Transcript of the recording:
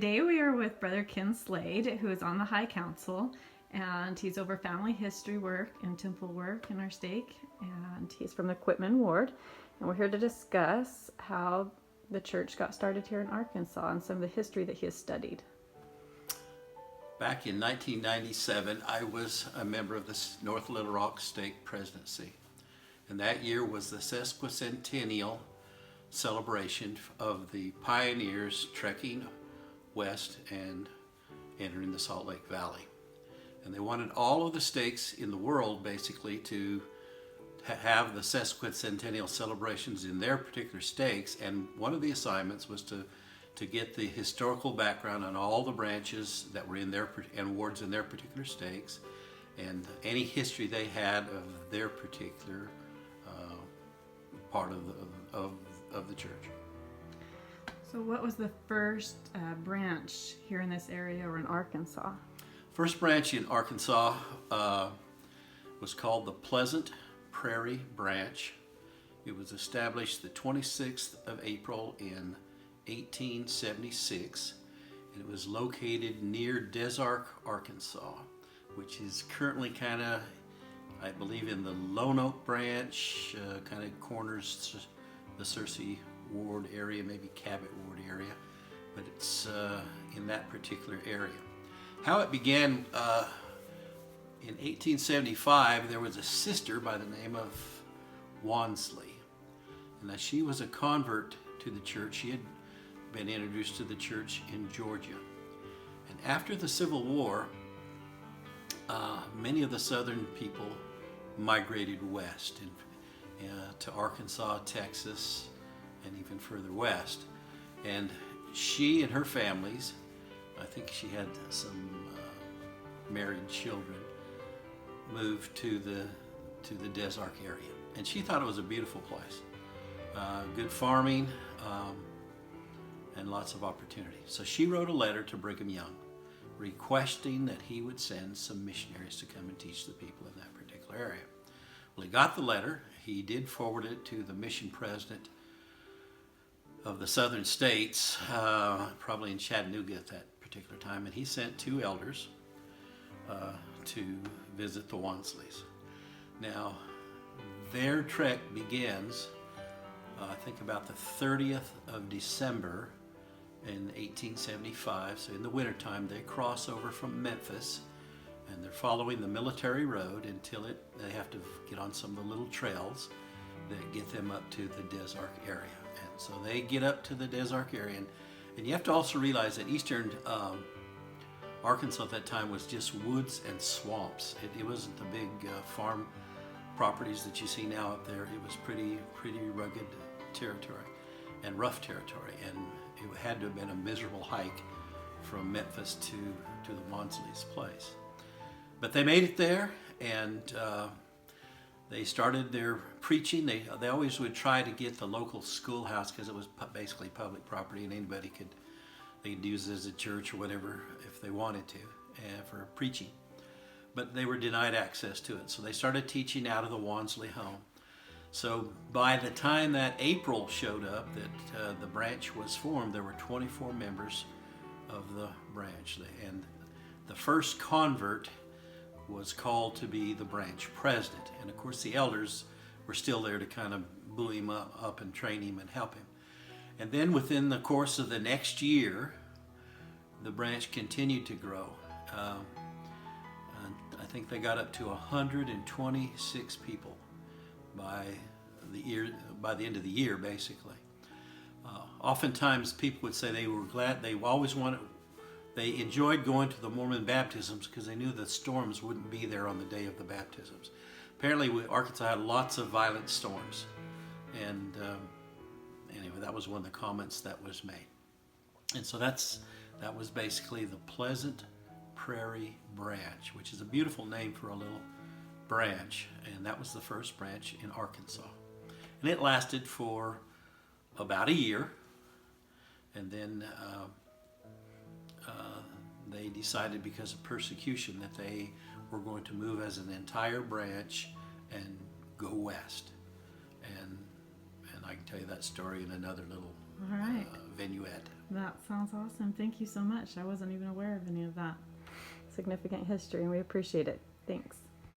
Today we are with Brother Ken Slade, who is on the High Council, and he's over family history work and temple work in our stake, and he's from the Quitman Ward, and we're here to discuss how the church got started here in Arkansas and some of the history that he has studied. Back in 1997, I was a member of the North Little Rock Stake Presidency, and that year was the sesquicentennial celebration of the pioneers trekking west and entering the Salt Lake Valley. And they wanted all of the stakes in the world basically to have the sesquicentennial celebrations in their particular stakes, and one of the assignments was to get the historical background on all the branches that were in their and wards in their particular stakes, and any history they had of their particular part of the church. So what was the first branch here in this area or in Arkansas? First branch in Arkansas was called the Pleasant Prairie Branch. It was established the 26th of April in 1876, and it was located near Des Arc, Arkansas, which is currently kind of, I believe, in the Lone Oak branch, kind of corners the Searcy Ward area, maybe Cabot Ward area, but it's in that particular area. How it began, in 1875, there was a sister by the name of Wansley, and she was a convert to the church. She had been introduced to the church in Georgia. And after the Civil War, many of the southern people migrated west to Arkansas, Texas, and even further west. And she and her families, I think she had some married children, moved to the Des Arc area. And she thought it was a beautiful place. Good farming, and lots of opportunity. So she wrote a letter to Brigham Young requesting that he would send some missionaries to come and teach the people in that particular area. Well, he got the letter. He did forward it to the mission president of the southern states, probably in Chattanooga at that particular time, and he sent two elders to visit the Wansleys. Now, their trek begins, I think, about the 30th of December in 1875. So in the wintertime, they cross over from Memphis, and they're following the military road until they have to get on some of the little trails that get them up to the Des Arc area. And so they get up to the Des Arc area, and you have to also realize that eastern Arkansas at that time was just woods and swamps. It wasn't the big farm properties that you see now up there. It was pretty rugged territory and rough territory, and it had to have been a miserable hike from Memphis to the Wansleys' place. But they made it there, and they started their preaching. They always would try to get the local schoolhouse, because it was basically public property, and anybody they'd use it as a church or whatever if they wanted to, for preaching. But they were denied access to it, so they started teaching out of the Wansley home. So by the time that April showed up, that the branch was formed, there were 24 members of the branch, and the first convert was called to be the branch president. And of course the elders were still there to kind of buoy him up and train him and help him. And then within the course of the next year, the branch continued to grow. I think they got up to 126 people by the end of the year, basically. Oftentimes people would say they were glad, they enjoyed going to the Mormon baptisms because they knew the storms wouldn't be there on the day of the baptisms. Apparently Arkansas had lots of violent storms, and anyway, that was one of the comments that was made. And so that was basically the Pleasant Prairie Branch, which is a beautiful name for a little branch, and that was the first branch in Arkansas. And it lasted for about a year, and then they decided, because of persecution, that they were going to move as an entire branch and go west. And I can tell you that story in another little vignette. That sounds awesome. Thank you so much. I wasn't even aware of any of that significant history, and we appreciate it. Thanks.